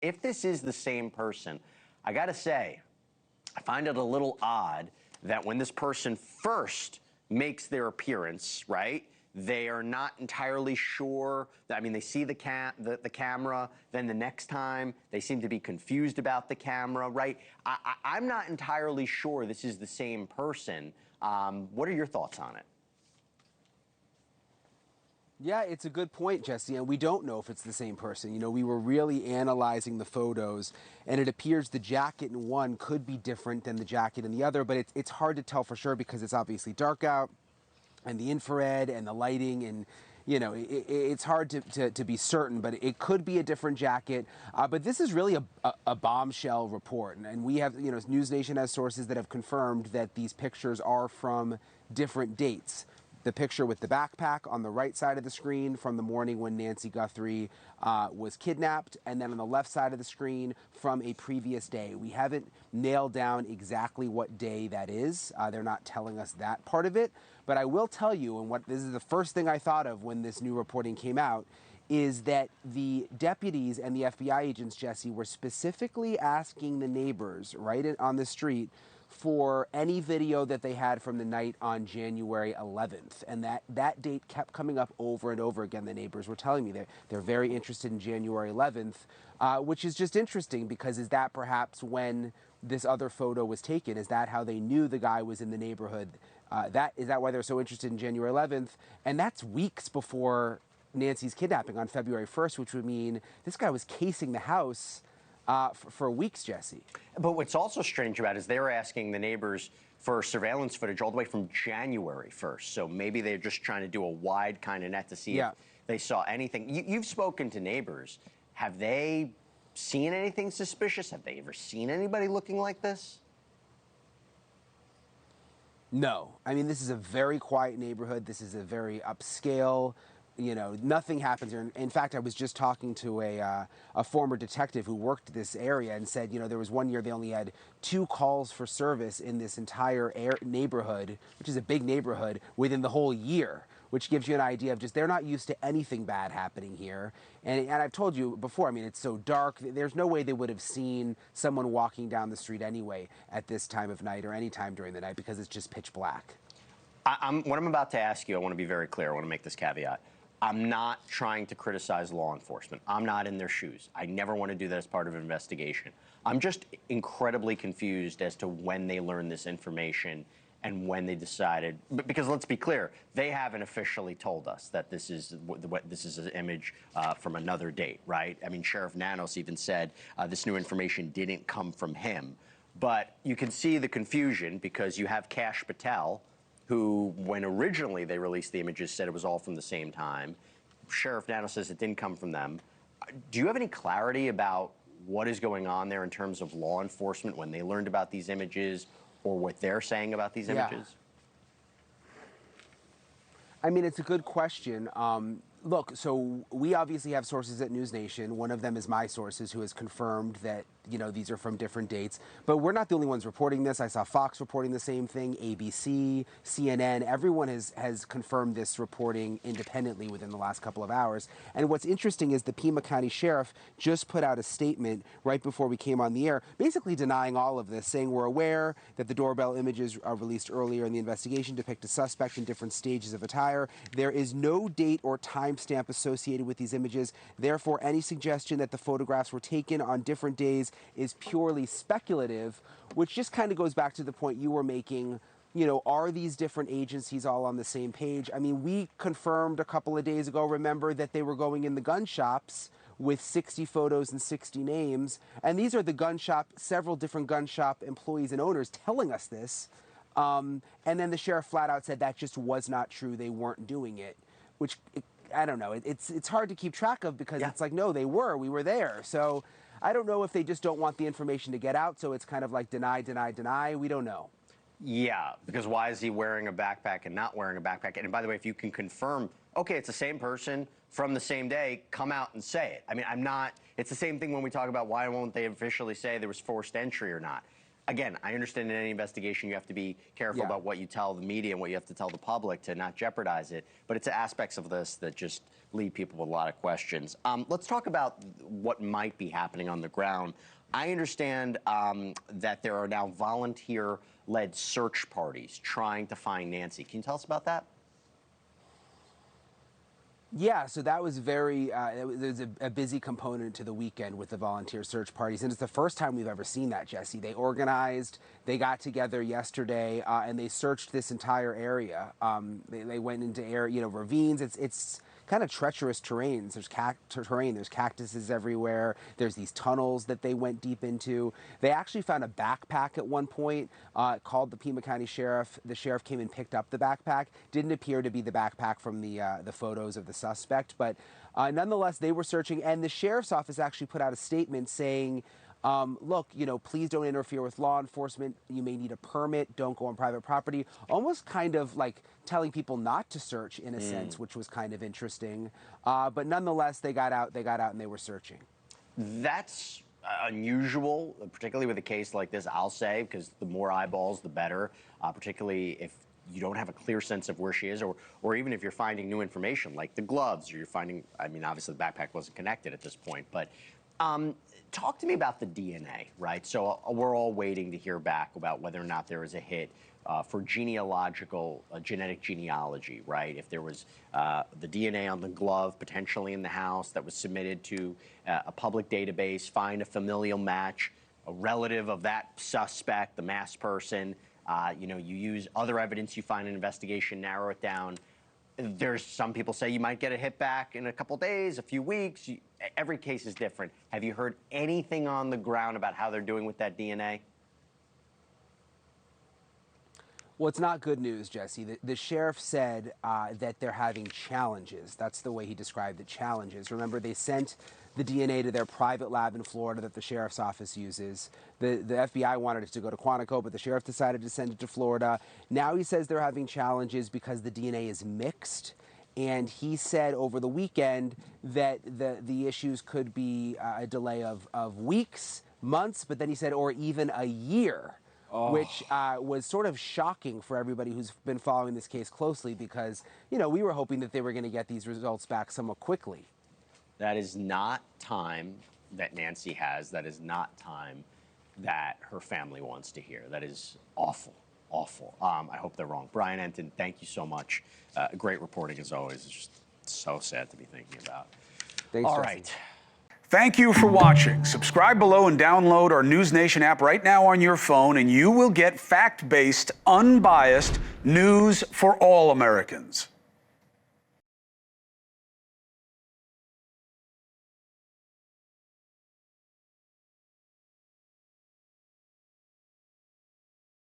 If this is the same person, I gotta say, I find it a little odd that when this person first makes their appearance, right, they are not entirely sure. I mean, they see the camera, then the next time they seem to be confused about the camera, right? I'm not entirely sure this is the same person. What are your thoughts on it? Yeah, it's a good point, Jesse, and we don't know if it's the same person. You know, we were really analyzing the photos, and it appears the jacket in one could be different than the jacket in the other, but it's hard to tell for sure because it's obviously dark out, and the infrared and the lighting, and you know, it's hard to be certain, but it could be a different jacket. But this is really a bombshell report, and we have, you know, NewsNation has sources that have confirmed that these pictures are from different dates. The picture with the backpack on the right side of the screen from the morning when Nancy Guthrie was kidnapped, and then on the left side of the screen from a previous day. We haven't nailed down exactly what day that is. They're not telling us that part of it, but I will tell you, and what this is the first thing I thought of when this new reporting came out, is that the deputies and the FBI agents, Jesse, were specifically asking the neighbors right on the street for any video that they had from the night on January 11th. And that date kept coming up over and over again. The neighbors were telling me they're very interested in January 11th, which is just interesting because is that perhaps when this other photo was taken? Is that how they knew the guy was in the neighborhood? Is that why they're so interested in January 11th? And that's weeks before Nancy's kidnapping on February 1st, which would mean this guy was casing the house for weeks, Jesse. But what's also strange about it is they were asking the neighbors for surveillance footage all the way from January 1st. So maybe they're just trying to do a wide kind of net to see if they saw anything. You've spoken to neighbors. Have they seen anything suspicious? Have they ever seen anybody looking like this? No. I mean, this is a very quiet neighborhood. This is a very upscale. You know, nothing happens here. In fact, I was just talking to a former detective who worked this area and said, you know, there was one year they only had 2 calls for service in this entire neighborhood, which is a big neighborhood, within the whole year, which gives you an idea of just they're not used to anything bad happening here. And I've told you before, I mean, it's so dark. There's no way they would have seen someone walking down the street anyway at this time of night or any time during the night because it's just pitch black. What I'm about to ask you, I want to be very clear. I want to make this caveat. I'm not trying to criticize law enforcement. I'm not in their shoes. I never want to do that as part of an investigation. I'm just incredibly confused as to when they learned this information and when they decided, because let's be clear, they haven't officially told us that this is an image from another date, right? I mean, Sheriff Nanos even said this new information didn't come from him. But you can see the confusion because you have Kash Patel, who, when originally they released the images, said it was all from the same time. Sheriff Nanos says it didn't come from them. Do you have any clarity about what is going on there in terms of law enforcement when they learned about these images or what they're saying about these images? I mean, it's a good question. Look, so we obviously have sources at NewsNation. One of them is my sources who has confirmed that, you know, these are from different dates. But we're not the only ones reporting this. I saw Fox reporting the same thing, ABC, CNN. Everyone has confirmed this reporting independently within the last couple of hours. And what's interesting is the Pima County Sheriff just put out a statement right before we came on the air, basically denying all of this, saying we're aware that the doorbell images released earlier in the investigation depict a suspect in different stages of attire. There is no date or timestamp associated with these images. Therefore, any suggestion that the photographs were taken on different days is purely speculative, which just kind of goes back to the point you were making. You know, are these different agencies all on the same page? I mean, we confirmed a couple of days ago, remember, that they were going in the gun shops with 60 photos and 60 names. And these are the gun shop, several different gun shop employees and owners telling us this. And then the sheriff flat out said that just was not true. They weren't doing it, which I don't know. It's hard to keep track of because it's like, no, we were there. So I don't know if they just don't want the information to get out. So it's kind of like deny, deny, deny. We don't know. Yeah, because why is he wearing a backpack and not wearing a backpack? And by the way, if you can confirm, okay, it's the same person from the same day, come out and say it. I mean, it's the same thing when we talk about why won't they officially say there was forced entry or not. again, I understand in any investigation you have to be careful about what you tell the media and what you have to tell the public to not jeopardize it. But it's aspects of this that just leave people with a lot of questions. Let's talk about what might be happening on the ground. I understand that there are now volunteer-led search parties trying to find Nancy. Can you tell us about that? Yeah, so that was there's a busy component to the weekend with the volunteer search parties, and it's the first time we've ever seen that, Jesse. They organized, they got together yesterday, and they searched this entire area. They went into ravines. It's kind of treacherous terrains. There's there's cactuses everywhere. There's these tunnels that they went deep into. They actually found a backpack at one point, called the Pima County Sheriff. The sheriff came and picked up the backpack. Didn't appear to be the backpack from the photos of the suspect, but nonetheless, they were searching, and the sheriff's office actually put out a statement saying, look, please don't interfere with law enforcement. You may need a permit. Don't go on private property. Almost kind of like telling people not to search in a sense, which was kind of interesting. But nonetheless, they got out and they were searching. That's unusual, particularly with a case like this, I'll say, because the more eyeballs, the better, particularly if you don't have a clear sense of where she is, or even if you're finding new information like the gloves, or you're finding, I mean, obviously the backpack wasn't connected at this point, but talk to me about the DNA, right? So we're all waiting to hear back about whether or not there is a hit for genetic genealogy, right? If there was the DNA on the glove potentially in the house that was submitted to a public database, find a familial match, a relative of that suspect, the masked person, you use other evidence you find in an investigation, narrow it down. There's some people say you might get a hit back in a couple days, a few weeks. Every case is different. Have you heard anything on the ground about how they're doing with that DNA? Well, it's not good news, Jesse. The sheriff said that they're having challenges. That's the way he described it, challenges. Remember, they sent the DNA to their private lab in Florida that the sheriff's office uses. The FBI wanted it to go to Quantico, but the sheriff decided to send it to Florida. Now he says they're having challenges because the DNA is mixed. And he said over the weekend that the issues could be a delay of weeks, months, but then he said, or even a year. Which was sort of shocking for everybody who's been following this case closely because, we were hoping that they were going to get these results back somewhat quickly. That is not time that Nancy has. That is not time that her family wants to hear. That is awful, awful. I hope they're wrong. Brian Entin, thank you so much. Great reporting as always. It's just so sad to be thinking about. Thanks, All Jesse. right. Thank you for watching. Subscribe below and download our NewsNation app right now on your phone, and you will get fact-based, unbiased news for all Americans.